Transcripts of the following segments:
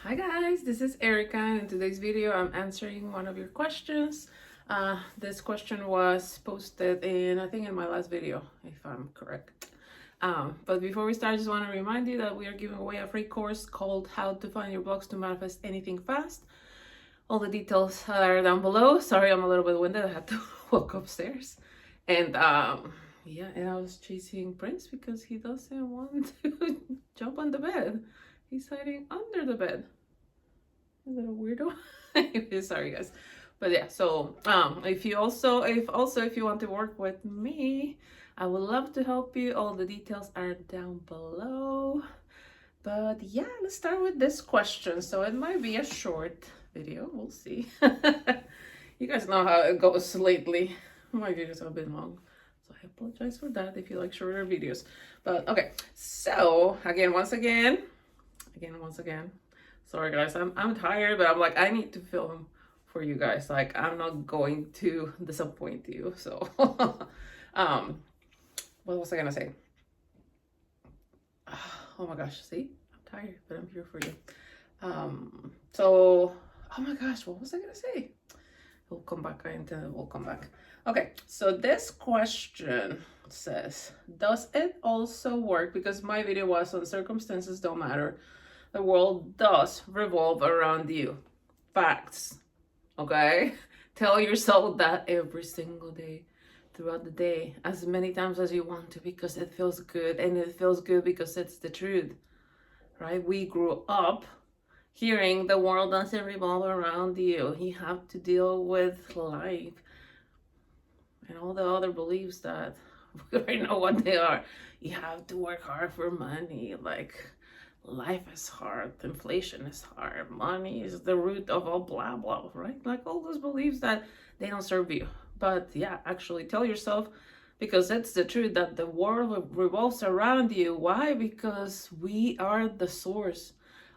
Hi guys, this is Erika, and in today's video I'm answering one of your questions. This question was posted I think in my last video, if I'm correct. But before we start, I just want to remind you that we are giving away a free course called How to Find Your Blocks to Manifest Anything Fast. All the details are down below. Sorry, I'm a little bit winded. I had to walk upstairs. And yeah, and I was chasing Prince because he doesn't want to jump on the bed. He's hiding under the bed. A little weirdo. Sorry guys. But yeah, so if you want to work with me, I would love to help you. All the details are down below. But yeah, let's start with this question. So it might be a short video. We'll see. You guys know how it goes lately. My videos have been long. So I apologize for that if you like shorter videos. But okay, so once again. Sorry guys, I'm tired, but I'm like, I need to film for you guys. Like, I'm not going to disappoint you. So what was I gonna say? Oh my gosh, see? I'm tired, but I'm here for you. So oh my gosh, what was I gonna say? We'll come back. I intended we'll come back. Okay, so this question says, does it also work? Because my video was on circumstances don't matter. The world does revolve around you. Facts. Okay? Tell yourself that every single day, throughout the day, as many times as you want to, because it feels good. And it feels good because it's the truth. Right? We grew up hearing the world doesn't revolve around you. You have to deal with life and all the other beliefs that we already know what they are. You have to work hard for money. Like, life is hard, inflation is hard, money is the root of all blah blah, right? Like all those beliefs that they don't serve you. But yeah, actually tell yourself, because it's the truth, that the world revolves around you. Why? Because we are the source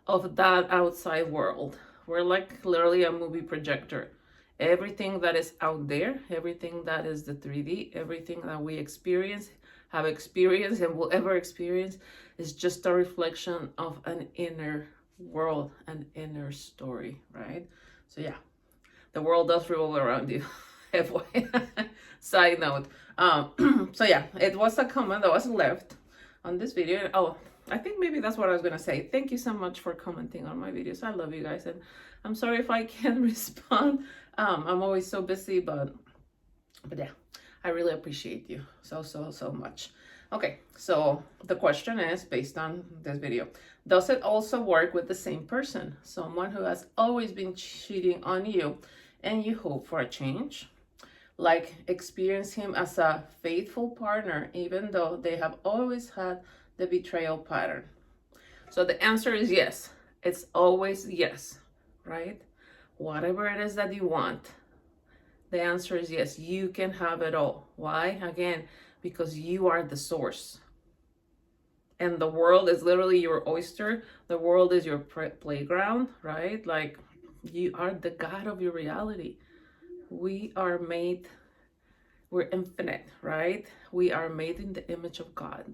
of that outside world. We're like literally a movie projector. Everything that is out there, everything that is the 3D, everything that we experience, have experienced, and will ever experience is just a reflection of an inner world, an inner story, right? So yeah, the world does revolve around you. FYI. Side note. So yeah, it was a comment that was left on this video. Oh, I think maybe that's what I was gonna say. Thank you so much for commenting on my videos. I love you guys, and I'm sorry if I can't respond. I'm always so busy, but yeah, I really appreciate you so much. Okay, so the question is based on this video. Does it also work with the same person? Someone who has always been cheating on you and you hope for a change? Like, experience him as a faithful partner even though they have always had the betrayal pattern? So the answer is yes. It's always yes, right? Whatever it is that you want, the answer is yes. You can have it all. Why? Again, because you are the source. And the world is literally your oyster. The world is your playground, right? Like, you are the God of your reality. We are made, we're infinite, right? We are made in the image of God.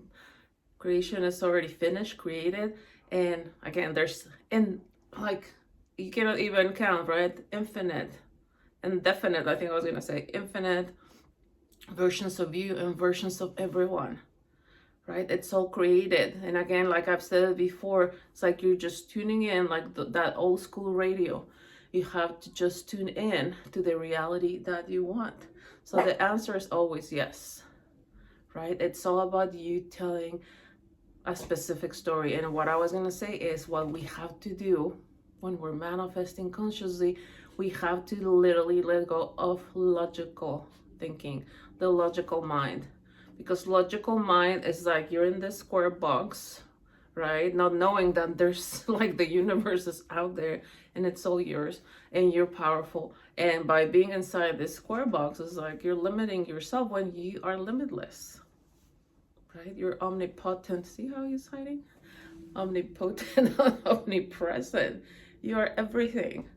Creation is already finished, created. And again, you cannot even count, right? Infinite, indefinite, I think I was gonna say, infinite versions of you and versions of everyone, right? It's all created. And again, like I've said before, it's like you're just tuning in, like that old school radio. You have to just tune in to the reality that you want. So the answer is always yes, right? It's all about you telling a specific story. And what I was gonna say is, what we have to do when we're manifesting consciously, we have to literally let go of logical thinking, the logical mind. Because logical mind is like you're in this square box, right? Not knowing that there's like the universe is out there and it's all yours and you're powerful. And by being inside this square box, is like you're limiting yourself when you are limitless, right? You're omnipotent. See how he's hiding? Omnipotent, omnipresent. You are everything.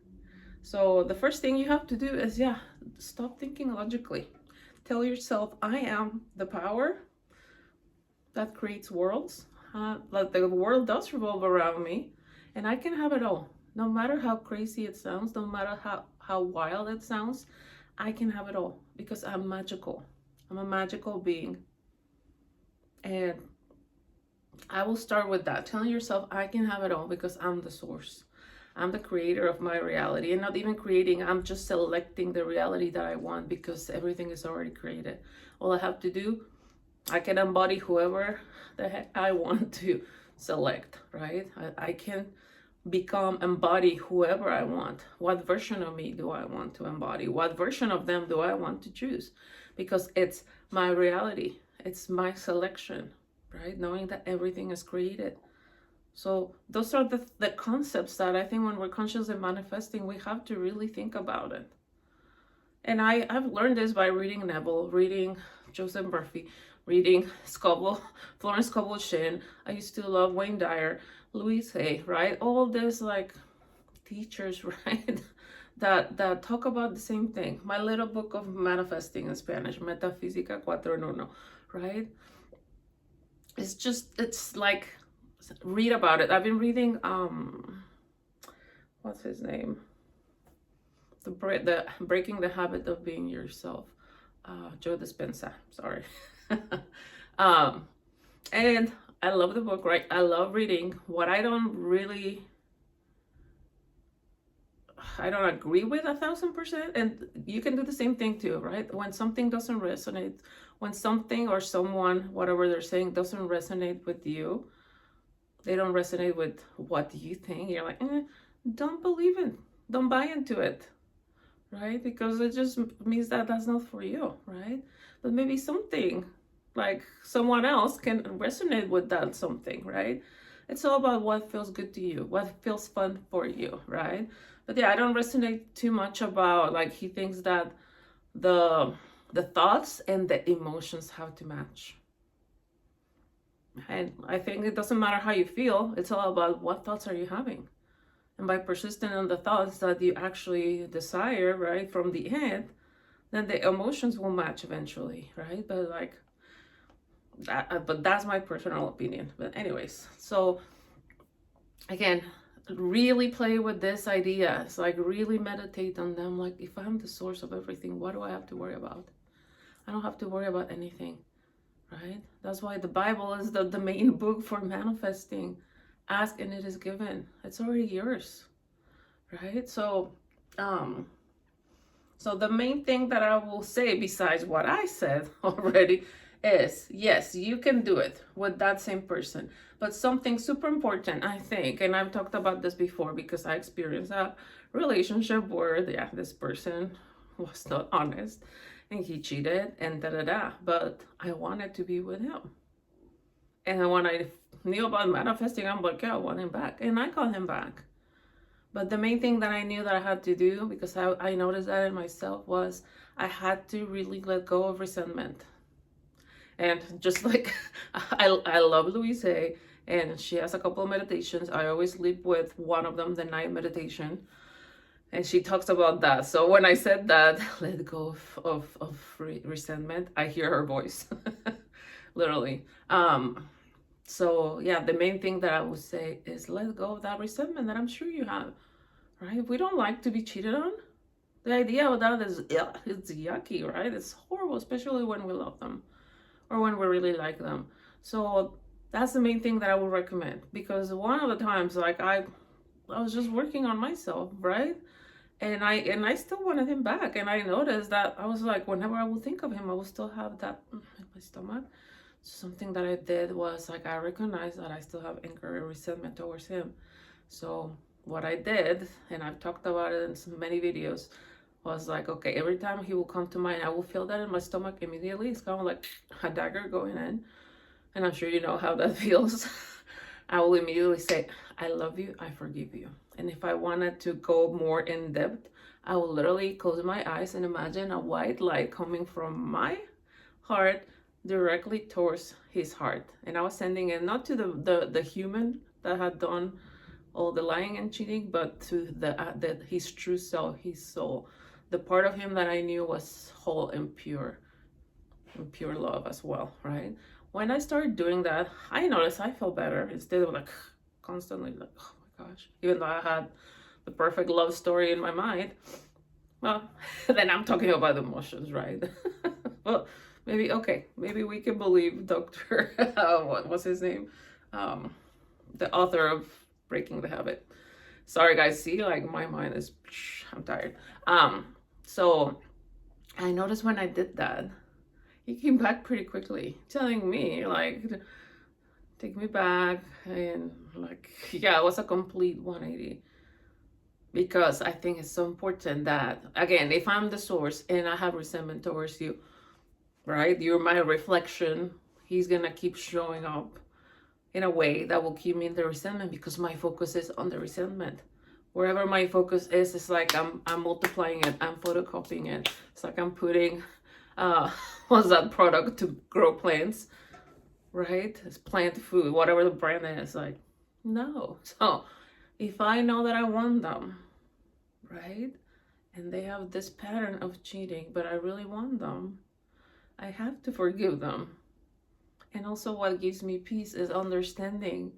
So the first thing you have to do is, yeah, stop thinking logically. Tell yourself, I am the power that creates worlds. Like the world does revolve around me, and I can have it all. No matter how crazy it sounds, no matter how wild it sounds, I can have it all because I'm magical. I'm a magical being. And I will start with that, telling yourself I can have it all because I'm the source. I'm the creator of my reality, and not even creating, I'm just selecting the reality that I want because everything is already created. All I have to do, I can embody whoever the heck I want to select, right? I can embody whoever I want. What version of me do I want to embody? What version of them do I want to choose? Because it's my reality, it's my selection, right? Knowing that everything is created. So those are the concepts that I think when we're consciously manifesting, we have to really think about it. And I've learned this by reading Neville, reading Joseph Murphy, reading Florence Scovel Shinn. I used to love Wayne Dyer, Louise Hay, right? All this like teachers, right? that talk about the same thing. My little book of manifesting in Spanish, Metafísica 4:1, right? It's like, read about it. I've been reading what's his name? The Breaking the Habit of Being Yourself. Joe Dispenza, sorry. And I love the book, right? I love reading. What I don't agree with 1,000%, and you can do the same thing too, right? When something doesn't resonate, when something or someone, whatever they're saying, doesn't resonate with you, they don't resonate with what you think, you're like, don't believe it, don't buy into it, right? Because it just means that that's not for you, right? But maybe something like someone else can resonate with that something, right? It's all about what feels good to you, what feels fun for you, right? But yeah, I don't resonate too much about, like, he thinks that the thoughts and the emotions have to match. And I think it doesn't matter how you feel, it's all about what thoughts are you having. And by persisting on the thoughts that you actually desire, right, from the end, then the emotions will match eventually, right? But like that, but that's my personal opinion. But anyways, so again, really play with this idea. It's like really meditate on them. Like, if I'm the source of everything, what do I have to worry about? I don't have to worry about anything, right? That's why the Bible is the main book for manifesting. Ask and it is given. It's already yours, right? So the main thing that I will say, besides what I said already, is yes, you can do it with that same person. But something super important, I think, and I've talked about this before because I experienced a relationship where, yeah, this person was not honest and he cheated and but I wanted to be with him. And when I knew about manifesting, I'm like, yeah, I want him back. And I called him back. But the main thing that I knew that I had to do, because I noticed that in myself, was I had to really let go of resentment. And just like, I love Louise Hay, and she has a couple of meditations. I always sleep with one of them, the night meditation. And she talks about that. So when I said that, let go of resentment, I hear her voice, literally. So yeah, the main thing that I would say is let go of that resentment that I'm sure you have, right? We don't like to be cheated on. The idea of that is, yeah, it's yucky, right? It's horrible, especially when we love them or when we really like them. So that's the main thing that I would recommend, because one of the times, like, I was just working on myself, right? And I still wanted him back. And I noticed that I was like, whenever I would think of him, I would still have that in my stomach. Something that I did was, like, I recognized that I still have anger and resentment towards him. So what I did, and I've talked about it in so many videos, was like, okay, every time he will come to mind, I will feel that in my stomach immediately. It's kind of like a dagger going in. And I'm sure you know how that feels. I will immediately say, I love you, I forgive you. And if I wanted to go more in depth, I will literally close my eyes and imagine a white light coming from my heart directly towards his heart. And I was sending it not to the human that had done all the lying and cheating, but to his true self, his soul, the part of him that I knew was whole and pure love as well, right? When I started doing that, I noticed I felt better instead of like constantly like, oh gosh, even though I had the perfect love story in my mind. Well, then I'm talking about emotions, right? Well, maybe we can believe Dr. What was his name? The author of Breaking the Habit. Sorry guys, see, like my mind is, I'm tired. So I noticed when I did that, he came back pretty quickly, telling me like, take me back, and like, yeah, it was a complete 180. Because I think it's so important that, again, if I'm the source and I have resentment towards you, right? You're my reflection. He's gonna keep showing up in a way that will keep me in the resentment because my focus is on the resentment. Wherever my focus is, it's like I'm multiplying it, I'm photocopying it. It's like I'm putting what's that product to grow plants, right? It's plant food, whatever the brand is, like, no. So if I know that I want them, right? And they have this pattern of cheating, but I really want them, I have to forgive them. And also what gives me peace is understanding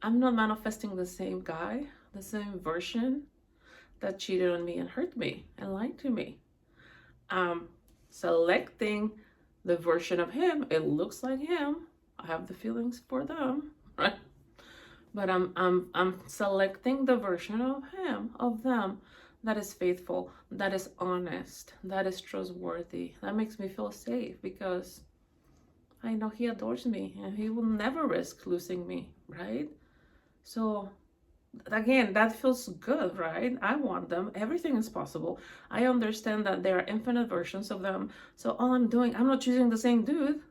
I'm not manifesting the same guy, the same version that cheated on me and hurt me and lied to me. I'm selecting the version of him. It looks like him. I have the feelings for them, right? But I'm selecting the version of him, of them, that is faithful, that is honest, that is trustworthy. That makes me feel safe because I know he adores me and he will never risk losing me, right? So again, that feels good, right? I want them. Everything is possible. I understand that there are infinite versions of them. So all I'm doing, I'm not choosing the same dude,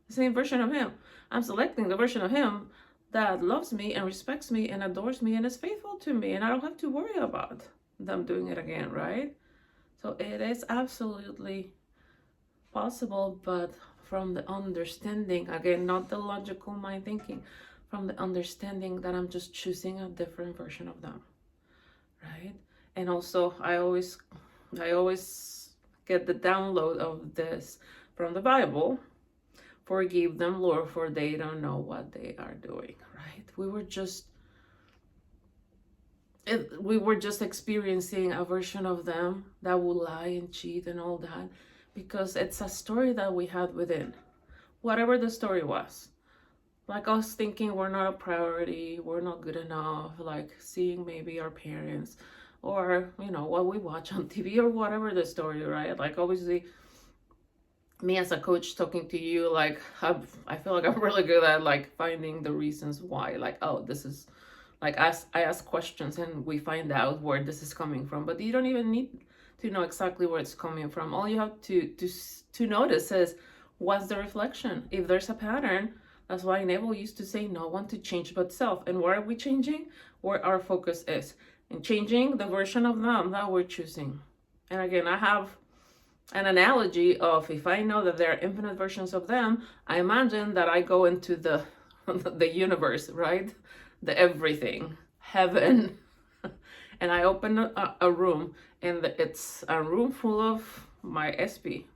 the same version of him. I'm selecting the version of him that loves me and respects me and adores me and is faithful to me. And I don't have to worry about them doing it again, right? So it is absolutely possible, but from the understanding, again, not the logical mind thinking, from the understanding that I'm just choosing a different version of them, right? And also I always get the download of this from the Bible. Forgive them, Lord, for they don't know what they are doing, right? We were just experiencing a version of them that will lie and cheat and all that because it's a story that we had within, whatever the story was. Like us thinking we're not a priority, we're not good enough, like seeing maybe our parents or, you know, what we watch on TV or whatever the story, right? Like obviously me as a coach talking to you, like I feel like I'm really good at like finding the reasons why, like, oh, this is like I ask questions and we find out where this is coming from, but you don't even need to know exactly where it's coming from. All you have to notice is what's the reflection. If there's a pattern, that's why Neville used to say no one to change but self. And where are we changing? Where our focus is, and changing the version of them that we're choosing. And again, I have an analogy of if I know that there are infinite versions of them, I imagine that I go into the the universe, right? The everything, heaven, and I open a room, and it's a room full of my SP,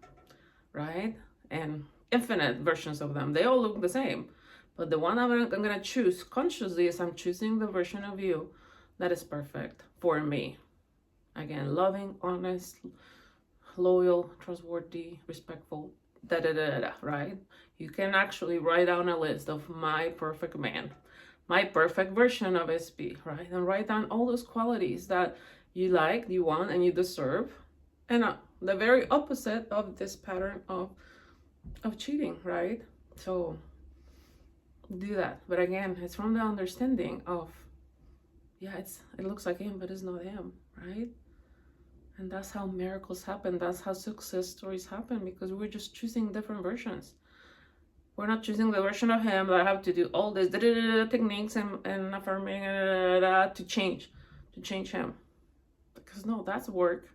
right? And infinite versions of them. They all look the same, but the one I'm gonna choose consciously is I'm choosing the version of you that is perfect for me. Again, loving, honest, loyal, trustworthy, respectful, right? You can actually write down a list of my perfect man, my perfect version of SP, right? And write down all those qualities that you like, you want, and you deserve. And the very opposite of this pattern of cheating, right? So do that. But again, it's from the understanding of, yeah, it looks like him, but it's not him, right? And that's how miracles happen. That's how success stories happen, because we're just choosing different versions. We're not choosing the version of him that I have to do all this techniques and affirming to change him. Because no, that's work.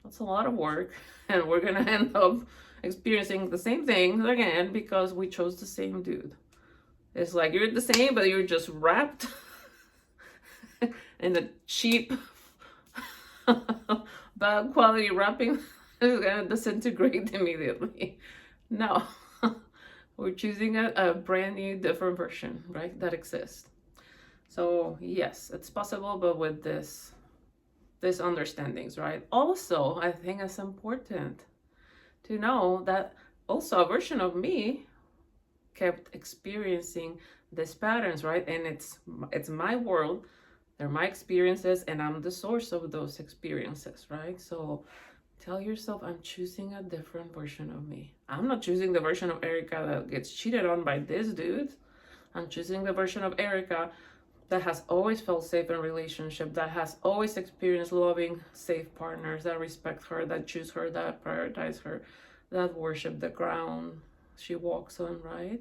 That's a lot of work. And we're going to end up experiencing the same thing again because we chose the same dude. It's like you're the same, but you're just wrapped in a cheap bad quality wrapping. Is gonna disintegrate immediately. No. We're choosing a brand new different version, right, that exists. So yes, it's possible, but with this understandings, right? Also, I think it's important to know that also a version of me kept experiencing these patterns, right? And it's my world, they're my experiences, and I'm the source of those experiences, right? So tell yourself, I'm choosing a different version of me. I'm not choosing the version of Erika that gets cheated on by this dude. I'm choosing the version of Erika that has always felt safe in relationship, that has always experienced loving, safe partners that respect her, that choose her, that prioritize her, that worship the ground she walks on, right?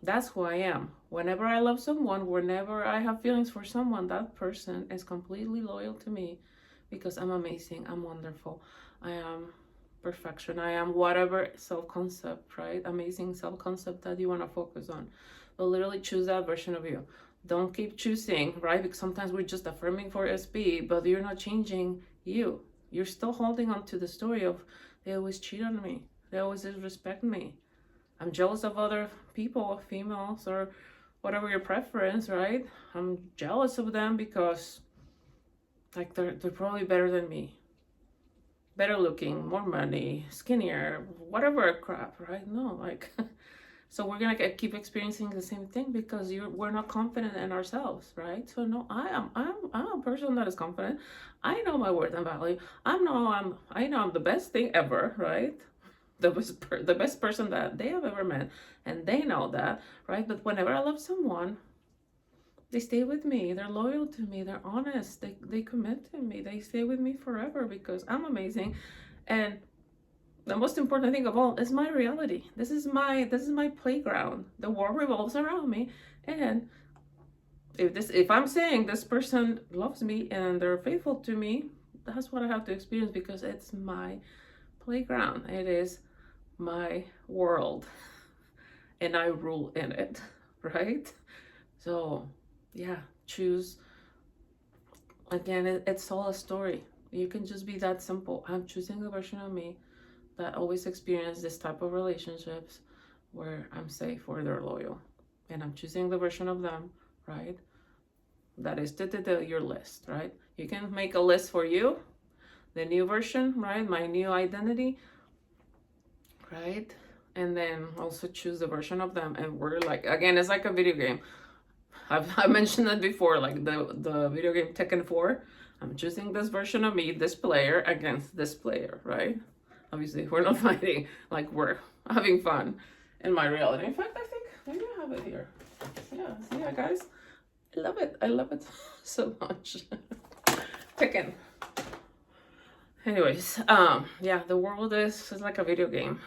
That's who I am. Whenever I love someone, whenever I have feelings for someone, that person is completely loyal to me because I'm amazing, I'm wonderful, I am perfection, I am whatever self-concept, right? Amazing self-concept that you want to focus on. But literally choose that version of you. Don't keep choosing, right? Because sometimes we're just affirming for SB, but you're not changing you. You're still holding on to the story of they always cheat on me, they always disrespect me, I'm jealous of other people, females, or whatever your preference, right? I'm jealous of them because like they're probably better than me. Better looking, more money, skinnier, whatever crap, right? No, like so we're gonna keep experiencing the same thing because we're not confident in ourselves, right? So no, I'm a person that is confident. I know my worth and value. I know I'm the best thing ever, right? The best person that they have ever met, and they know that, right? But whenever I love someone, they stay with me, they're loyal to me, they're honest, they commit to me, they stay with me forever because I'm amazing. And the most important thing of all is my reality. This is my playground. The world revolves around me, and if I'm saying this person loves me and they're faithful to me, that's what I have to experience because it's my playground. It is my world and I rule in it, right? So yeah, choose. Again, it's all a story. You can just be that simple. I'm choosing the version of me that always experience this type of relationships where I'm safe, where they're loyal, and I'm choosing the version of them, right? That is your list, right? You can make a list for you, the new version, right? My new identity, right? And then also choose the version of them. And we're like, again, it's like a video game. I mentioned that before, like the video game Tekken 4. I'm choosing this version of me, this player, against this player, right? Obviously, we're not fighting, like we're having fun in my reality. In fact, I think maybe I have it here. Yeah, guys. I love it so much. Tekken. Anyways, yeah, the world is like a video game.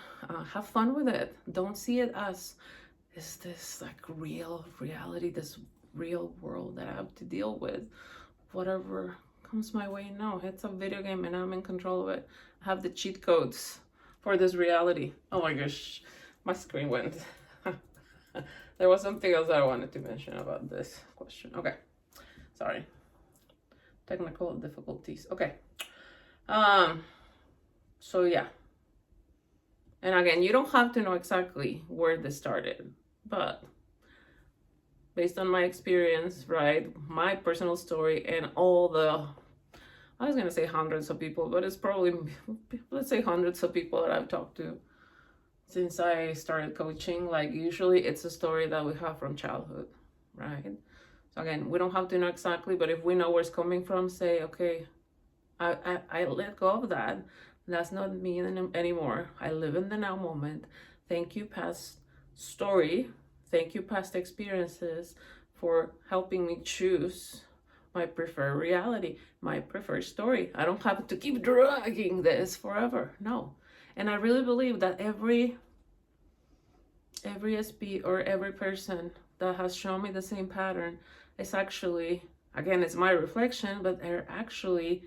Have fun with it. Don't see it as is this like real reality, this real world that I have to deal with. Whatever comes my way, no, it's a video game and I'm in control of it. I have the cheat codes for this reality. Oh my gosh, my screen went. There was something else that I wanted to mention about this question. Okay, sorry. Technical difficulties. Okay. So yeah. And again, you don't have to know exactly where this started, but based on my experience, right, my personal story and all the, I was gonna say hundreds of people, but it's probably, let's say hundreds of people that I've talked to since I started coaching. Like usually it's a story that we have from childhood, right? So again, we don't have to know exactly, but if we know where it's coming from, say, okay, I let go of that. That's not me anymore. I live in the now moment. Thank you, past story. Thank you, past experiences, for helping me choose my preferred reality, my preferred story. I don't have to keep dragging this forever. No. And I really believe that every SB or every person that has shown me the same pattern is actually, again, it's my reflection, but they're actually,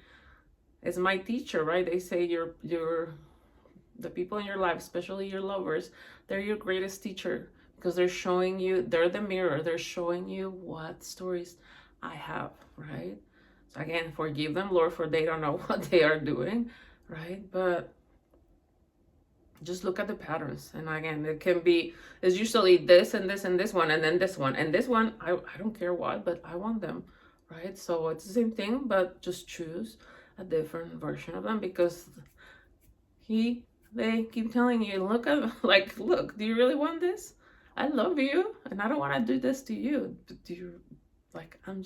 it's my teacher, right? They say the people in your life, especially your lovers, they're your greatest teacher because they're showing you, they're the mirror. They're showing you what stories I have, right? So again, forgive them, Lord, for they don't know what they are doing, right? But just look at the patterns. And again, it's usually this and this and this one, and then this one. And this one, I don't care what, but I want them, right? So it's the same thing, but just choose a different version of them, because they keep telling you, look at, like, look, do you really want this? I love you, and I don't want to do this to you. But do you, like, I'm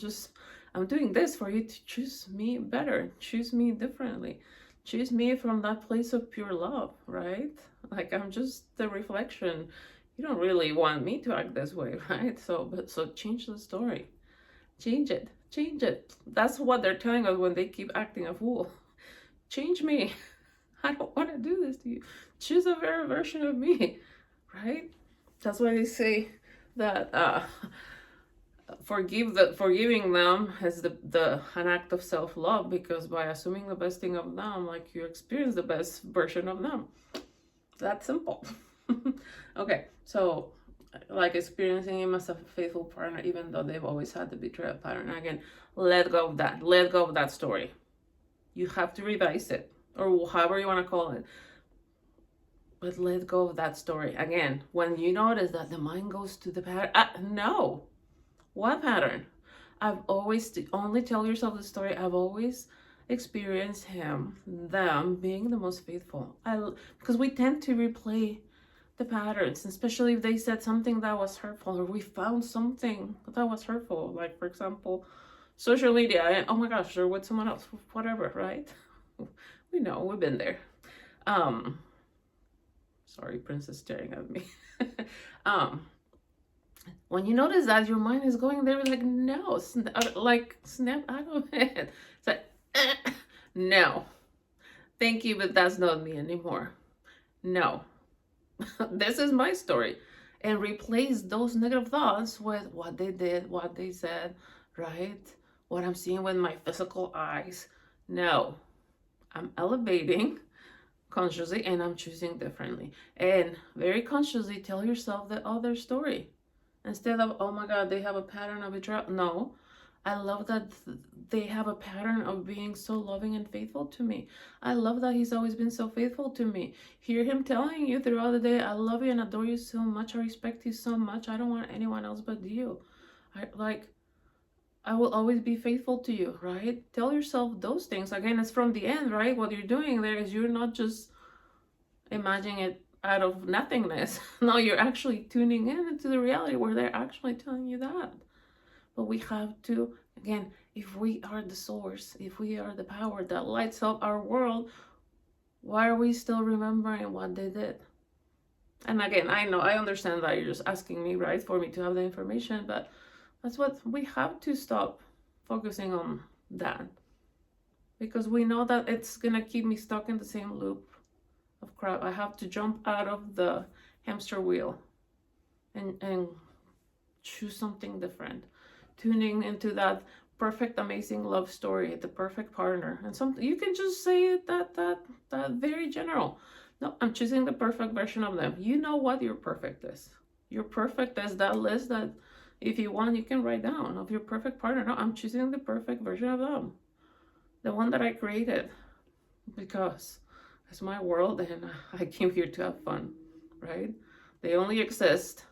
doing this for you to choose me better, choose me differently, choose me from that place of pure love, right? Like, I'm just the reflection. You don't really want me to act this way, right? So change the story. Change it. Change it. That's what they're telling us when they keep acting a fool. Change me. I don't want to do this to you. Choose a better version of me, right? That's why they say that forgiving them is an act of self-love, because by assuming the best thing of them, like, you experience the best version of them. That's simple. Okay, so, like, experiencing him as a faithful partner, even though they've always had the betrayal pattern. Again, let go of that. Let go of that story. You have to revise it, or however you want to call it. But let go of that story. Again, when you notice that the mind goes to the pattern, no. What pattern? I've always, only tell yourself the story. I've always experienced them being the most faithful. Because we tend to replay the patterns, especially if they said something that was hurtful, or we found something that was hurtful. Like, for example, social media, and oh my gosh, they're with someone else, whatever, right? We know, we've been there. Sorry, Princess staring at me. When you notice that your mind is going there, like, no, snap out of it. It's like, no, thank you, but that's not me anymore. No, this is my story. And replace those negative thoughts with what they did, what they said, right? What I'm seeing with my physical eyes. No, I'm elevating consciously, and I'm choosing differently. And very consciously tell yourself the other story. Instead of, oh my God, they have a pattern of betrayal. No, I love that they have a pattern of being so loving and faithful to me. I love that he's always been so faithful to me. Hear him telling you throughout the day, I love you and adore you so much. I respect you so much. I don't want anyone else but you. I will always be faithful to you, right? Tell yourself those things. Again, it's from the end, right? What you're doing there is you're not just imagining it out of nothingness. No, you're actually tuning in into the reality where they're actually telling you that. But we have to, again, if we are the source, if we are the power that lights up our world, why are we still remembering what they did? And again, I know, I understand that you're just asking me, right, for me to have the information, but that's what we have to stop focusing on that. Because we know that it's gonna keep me stuck in the same loop of crap. I have to jump out of the hamster wheel and choose something different. Tuning into that perfect, amazing love story, the perfect partner. And something you can just say it that very general. No, I'm choosing the perfect version of them. You know what your perfect is. Your perfect is that list that if you want you can write down of your perfect partner. No, I'm choosing the perfect version of them. The one that I created. Because it's my world and I came here to have fun, right? They only exist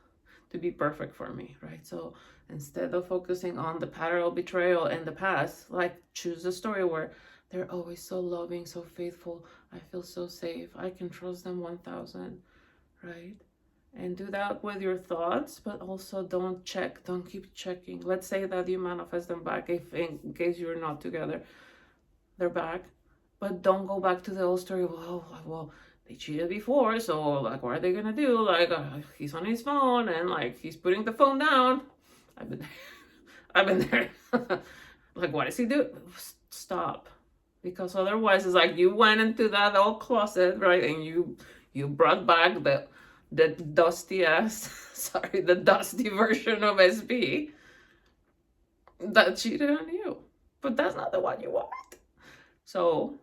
to be perfect for me, right? So instead of focusing on the pattern of betrayal in the past, like, choose a story where they're always so loving, so faithful. I feel so safe. I can trust them 1,000, right? And do that with your thoughts, but also don't keep checking. Let's say that you manifest them back, if in case you're not together, they're back. But don't go back to the old story. Well, they cheated before, so, like, what are they gonna do? Like, he's on his phone, and, like, he's putting the phone down. I've been there. Like, what does he do? Stop. Because otherwise, it's like you went into that old closet, right? And you brought back the dusty the dusty version of SB that cheated on you. But that's not the one you want. So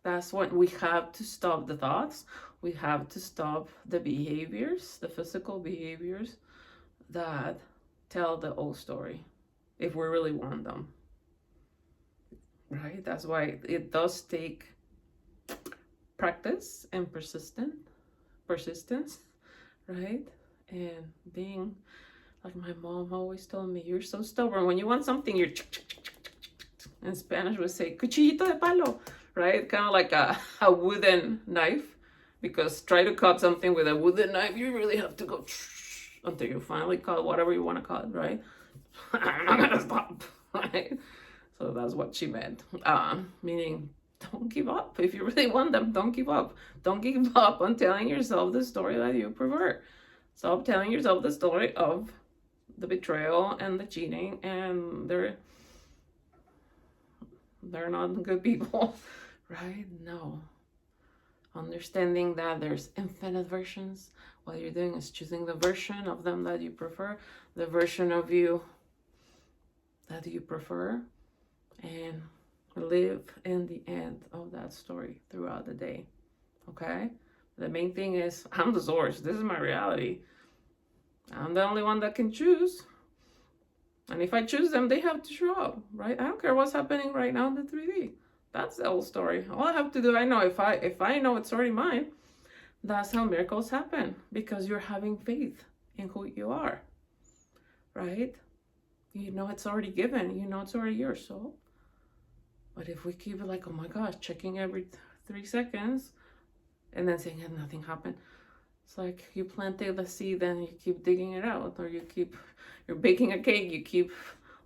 that's when we have to stop the thoughts. We have to stop the behaviors, the physical behaviors that tell the old story, if we really want them, right? That's why it does take practice and persistence persistence, right? And being, like my mom always told me, you're so stubborn. When you want something, you're, in Spanish would say, cuchillito de palo, right? Kind of like a wooden knife, because try to cut something with a wooden knife, you really have to go until you finally cut whatever you want to cut, right? I'm not gonna stop, right? So that's what she meant, meaning don't give up. If you really want them, don't give up. Don't give up on telling yourself the story that you prefer. Stop telling yourself the story of the betrayal and the cheating, and they're not good people, right? No. Understanding that there's infinite versions. What you're doing is choosing the version of them that you prefer, the version of you that you prefer, and live in the end of that story throughout the day. Okay? The main thing is, I'm the source. This is my reality. I'm the only one that can choose. And if I choose them, they have to show up, right? I don't care what's happening right now in the 3D. That's the whole story. All I have to do, I know if I know it's already mine, that's how miracles happen, because you're having faith in who you are, right? You know it's already given. You know it's already yours. So, but if we keep it like, oh my gosh, checking every 3 seconds and then saying nothing happened, it's like you planted the seed and you keep digging it out, or you're baking a cake, you keep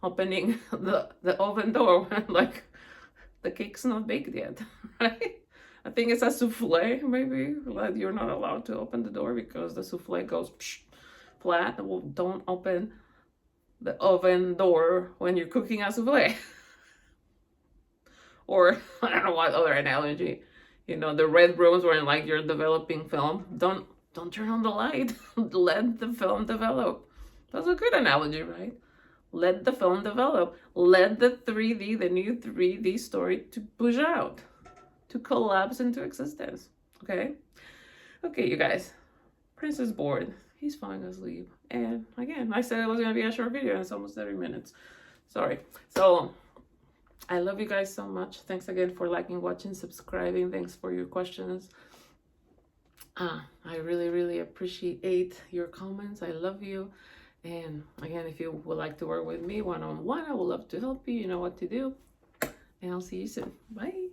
opening the oven door like the cake's not baked yet, right? I think it's a souffle, maybe, that you're not allowed to open the door because the souffle goes flat. Well, don't open the oven door when you're cooking a souffle. Or, I don't know what other analogy. You know, the red rooms where like you're developing film. Don't turn on the light. Let the film develop. That's a good analogy, right? Let the film develop. Let the 3D, the new 3D story to push out, to collapse into existence. Okay? Okay, you guys. Prince is bored. He's falling asleep. And again, I said it was going to be a short video and it's almost 30 minutes. Sorry. So, I love you guys so much. Thanks again for liking, watching, subscribing. Thanks for your questions. I really, really appreciate your comments. I love you. And again, if you would like to work with me one-on-one, I would love to help you. You know what to do. And I'll see you soon. Bye.